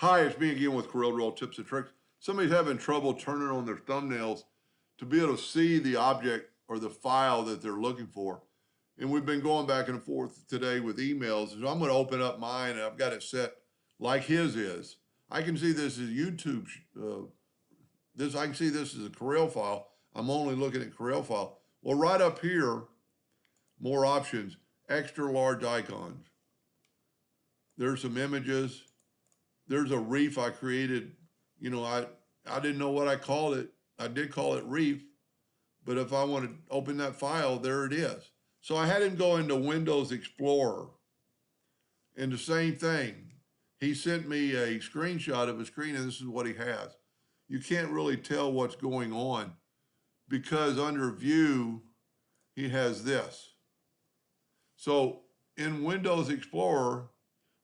Hi, it's me again with Corel tips and tricks. Somebody's having trouble turning on their thumbnails to be able to see the object or the file that they're looking for. And we've been going back and forth today with emails. So I'm going to open up mine and I've got it set like his is. I can see this as YouTube. I can see this as a Corel file. I'm only looking at Corel file. Well, right up here, more options, extra large icons. There's some images. There's a reef I created. I didn't know what I called it. I did call it reef, but if I want to open that file, there it is. So I had him go into Windows Explorer and the same thing. He sent me a screenshot of a screen and this is what he has. You can't really tell what's going on because under view, he has this. So in Windows Explorer,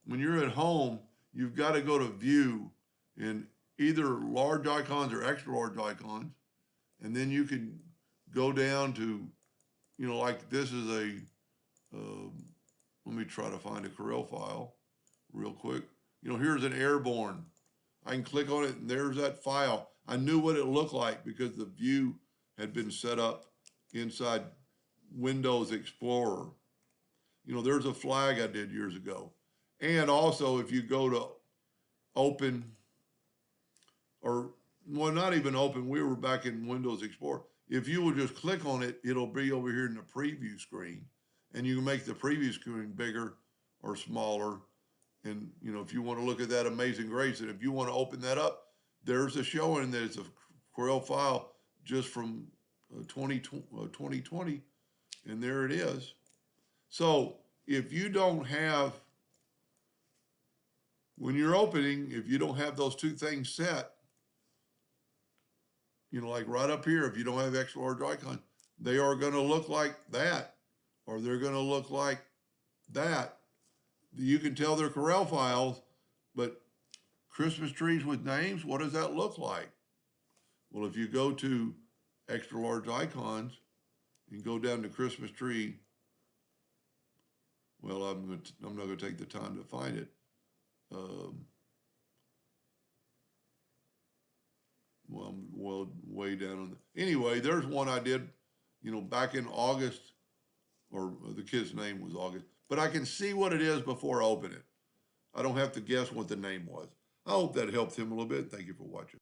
when you're at home, you've got to go to view in either large icons or extra large icons. And then you can go down to, like this is let me try to find a Corel file real quick. Here's an airborne. I can click on it and there's that file. I knew what it looked like because the view had been set up inside Windows Explorer. There's a flag I did years ago. And also if you go to open, or well, not even open, we were back in Windows Explorer. If you will just click on it, it'll be over here in the preview screen. And you can make the preview screen bigger or smaller. And, if you want to look at that Amazing Grace, and if you want to open that up, there's a showing that it's a Corel file just from 2020, and there it is. So if you don't have, when you're opening, if you don't have those two things set, like right up here, if you don't have extra large icon, they are going to look like that, or they're going to look like that. You can tell they're Corel files, but Christmas trees with names, what does that look like? Well, if you go to extra large icons and go down to Christmas tree, well, I'm not going to take the time to find it. Well, I'm way down on the, anyway, there's one I did, back in August, or the kid's name was August, but I can see what it is before I open it. I don't have to guess what the name was. I hope that helped him a little bit. Thank you for watching.